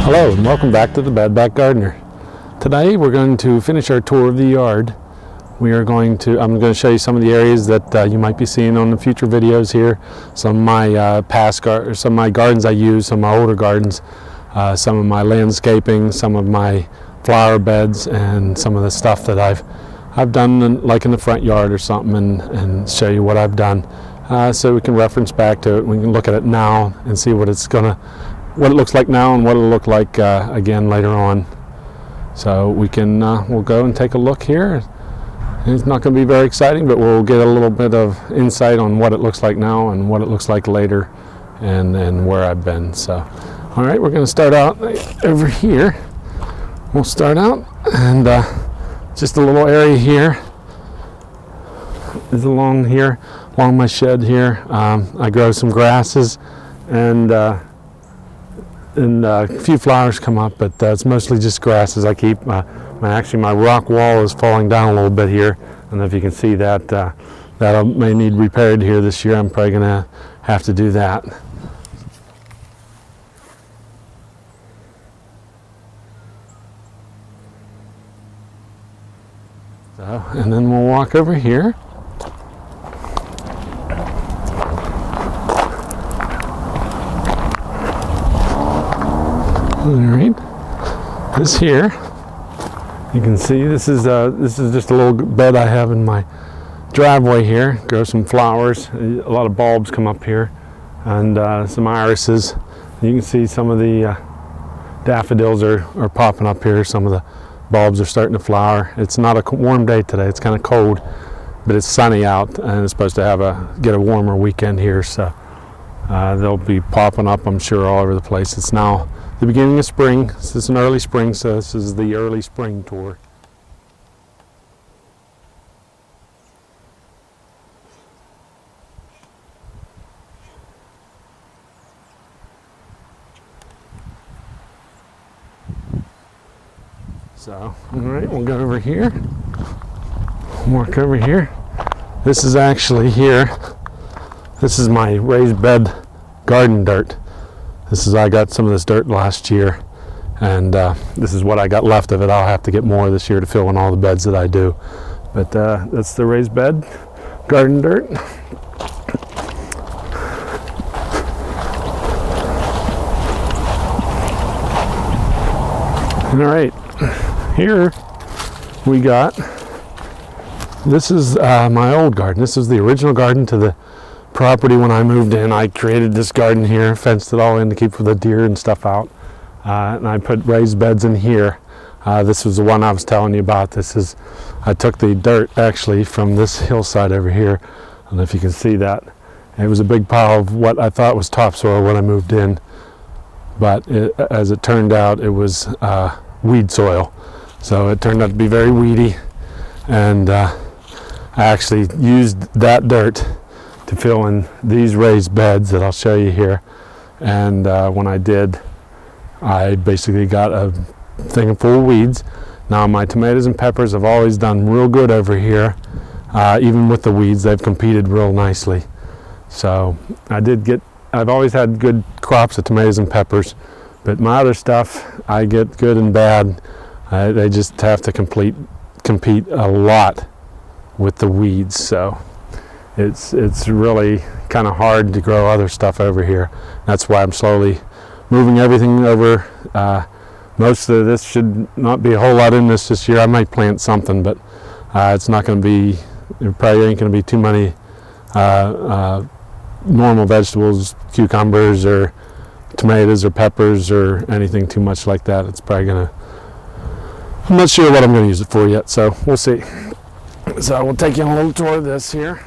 Hello and welcome back to the Bad Back Gardener. Today we're going to finish our tour of the yard. I'm going to show you some of the areas that you might be seeing on the future videos here. Some of my some of my gardens I use, some of my older gardens, some of my landscaping, some of my flower beds, and some of the stuff that I've done like in the front yard or something, and show you what I've done. So we can reference back to it. We can look at it now and see what it looks like now and what it'll look like again later on. So we'll go and take a look here. It's not going to be very exciting, but we'll get a little bit of insight on what it looks like now and what it looks like later, and where I've been. So, all right, we're going to start out over here. We'll start out, and just a little area here is along my shed here. I grow some grasses, and a few flowers come up, but it's mostly just grasses. I keep actually my rock wall is falling down a little bit here. I don't know if you can see that. That may need repaired here this year. I'm probably gonna have to do that. So, and then we'll walk over here. All right, this here, you can see this is just a little bed I have in my driveway here. Grow some flowers. A lot of bulbs come up here, and some irises. You can see some of the daffodils are popping up here. Some of the bulbs are starting to flower. It's not a warm day today. It's kind of cold, but it's sunny out, and it's supposed to get a warmer weekend here. So they'll be popping up, I'm sure, all over the place. It's now the beginning of spring. This is an early spring, so this is the early spring tour. So, all right, we'll go over here. Walk over here. This is actually here. This is my raised bed garden dirt. I got some of this dirt last year, and this is what I got left of it. I'll have to get more this year to fill in all the beds that I do. But that's the raised bed garden dirt. All right, here we got, this is my old garden. This is the original garden to the property when I moved in. I created this garden here, fenced it all in to keep the deer and stuff out, and I put raised beds in here. This was the one I was telling you about. I took the dirt actually from this hillside over here. I don't know if you can see that. It was a big pile of what I thought was topsoil when I moved in, but as it turned out, it was weed soil. So it turned out to be very weedy, and I actually used that dirt to fill in these raised beds that I'll show you here. And when I did, I basically got a thing full of weeds. Now my tomatoes and peppers have always done real good over here. Even with the weeds, they've competed real nicely. So I've always had good crops of tomatoes and peppers, but my other stuff, I get good and bad. They just have to compete a lot with the weeds. So it's really kind of hard to grow other stuff over here. That's why I'm slowly moving everything over. Most of this should not be a whole lot in this year. I might plant something, but it's not going to be, it probably ain't going to be too many normal vegetables, cucumbers or tomatoes or peppers or anything too much like that. It's probably going to, I'm not sure what I'm going to use it for yet, so we'll see. So we'll take you on a little tour of this here.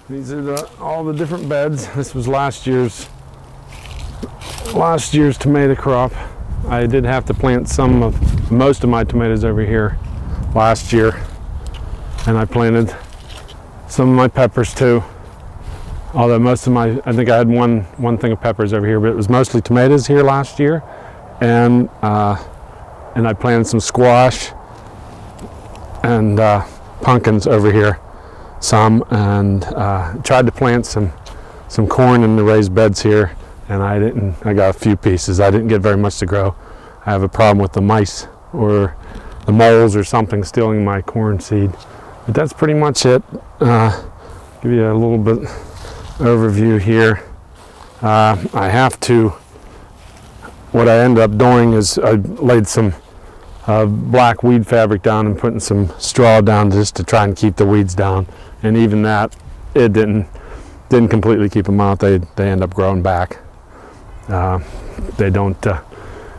These are all the different beds. This was last year's tomato crop. I did have to plant some of most of my tomatoes over here last year, and I planted some of my peppers too. Although most of my, I think I had one thing of peppers over here, but it was mostly tomatoes here last year, and I planted some squash and pumpkins over here, some, and tried to plant some corn in the raised beds here, and I got a few pieces. I didn't get very much to grow. I have a problem with the mice or the moles or something stealing my corn seed. But that's pretty much it. Give you a little bit overview here. What I ended up doing is I laid some black weed fabric down and putting some straw down just to try and keep the weeds down. And even that, it didn't completely keep them out. They end up growing back. They don't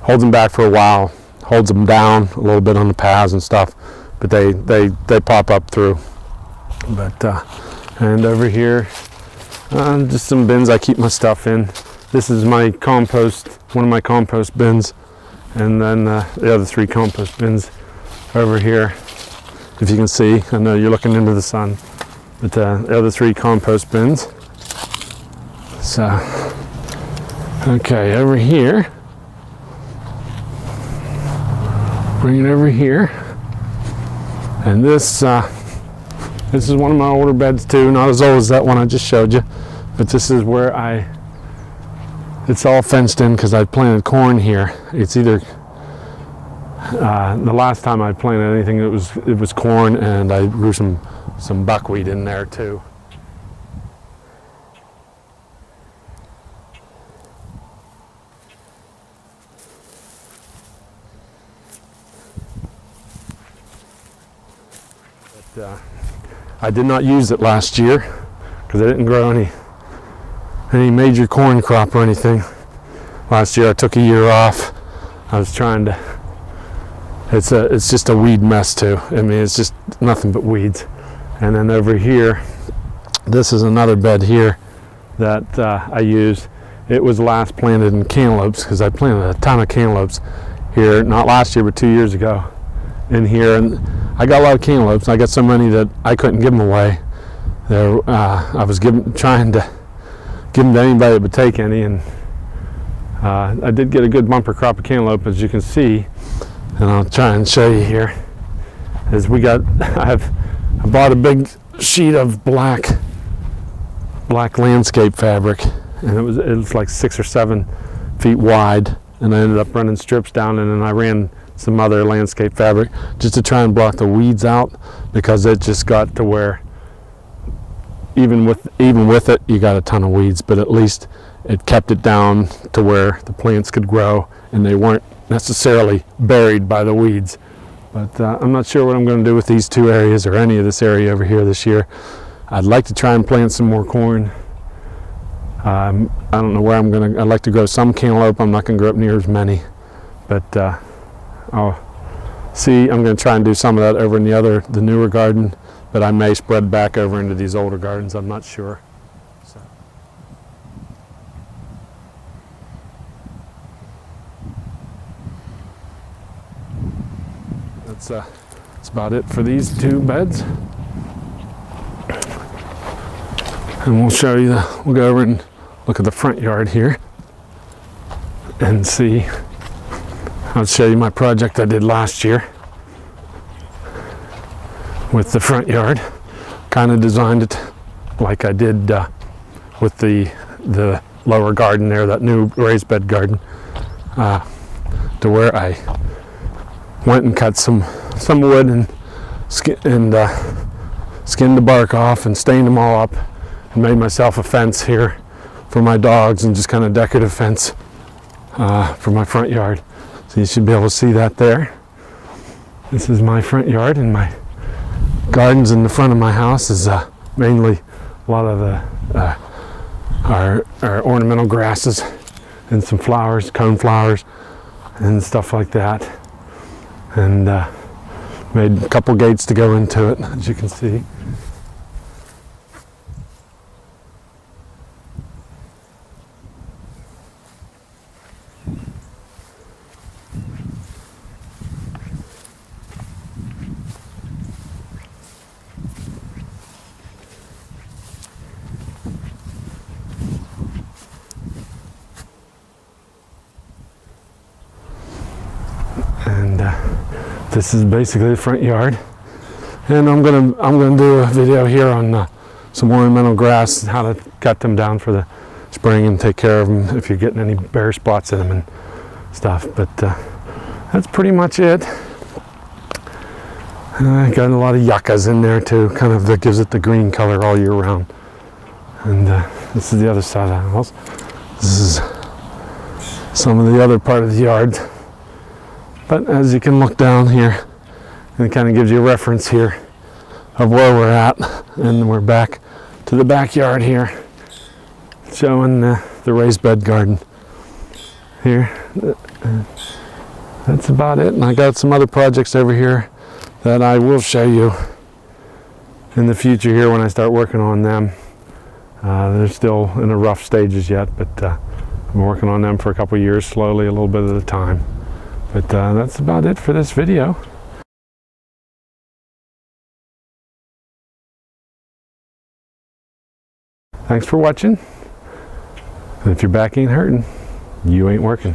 holds them back for a while, holds them down a little bit on the paths and stuff, but they pop up through. But and over here, just some bins I keep my stuff in. This is my compost, one of my compost bins, and then the other 3 compost bins over here. If you can see, I know you're looking into the sun, but the other 3 compost bins. So, okay, over here, bring it over here, and this is one of my older beds too, not as old as that one I just showed you, but this is where it's all fenced in because I planted corn here. It's either, the last time I planted anything, it was corn, and I grew some buckwheat in there too. But, I did not use it last year because I didn't grow any major corn crop or anything. Last year I took a year off. I was trying to, it's just a weed mess too. I mean, it's just nothing but weeds. And then over here, this is another bed here that I used. It was last planted in cantaloupes because I planted a ton of cantaloupes here, not last year, but 2 years ago in here. And I got a lot of cantaloupes. I got so many that I couldn't give them away. I was trying to give them to anybody that would take any, and I did get a good bumper crop of cantaloupe, as you can see, and I'll try and show you here. I bought a big sheet of black landscape fabric, and it was like 6 or 7 feet wide, and I ended up running strips down, and then I ran some other landscape fabric just to try and block the weeds out, because it just got to where even with it you got a ton of weeds, but at least it kept it down to where the plants could grow and they weren't necessarily buried by the weeds. But I'm not sure what I'm going to do with these 2 areas or any of this area over here this year. I'd like to try and plant some more corn. I don't know where I'd like to grow some cantaloupe. I'm not going to grow up near as many, but I'll see. I'm going to try and do some of that over in the newer garden, but I may spread back over into these older gardens. I'm not sure. So. That's about it for these 2 beds. And we'll show you, we'll go over and look at the front yard here and see. I'll show you my project I did last year with the front yard. Kind of designed it like I did with the lower garden there, that new raised bed garden, to where I went and cut some wood and skinned the bark off and stained them all up and made myself a fence here for my dogs, and just kind of decorative fence for my front yard. So you should be able to see that there. This is my front yard, and my gardens in the front of my house is mainly a lot of our ornamental grasses and some flowers, cone flowers and stuff like that. And made a couple gates to go into it, as you can see. this is basically the front yard. And I'm gonna do a video here on some ornamental grass, how to cut them down for the spring and take care of them if you're getting any bare spots in them and stuff. But that's pretty much it. I got a lot of yuccas in there too, kind of that gives it the green color all year round. And this is the other side of the house. This is some of the other part of the yard. But as you can look down here, it kind of gives you a reference here of where we're at. And we're back to the backyard here, showing the raised bed garden here. That's about it. And I got some other projects over here that I will show you in the future here when I start working on them. They're still in the rough stages yet, but I'm working on them for a couple years, slowly, a little bit at a time. But that's about it for this video. Thanks for watching. And if your back ain't hurting, you ain't working.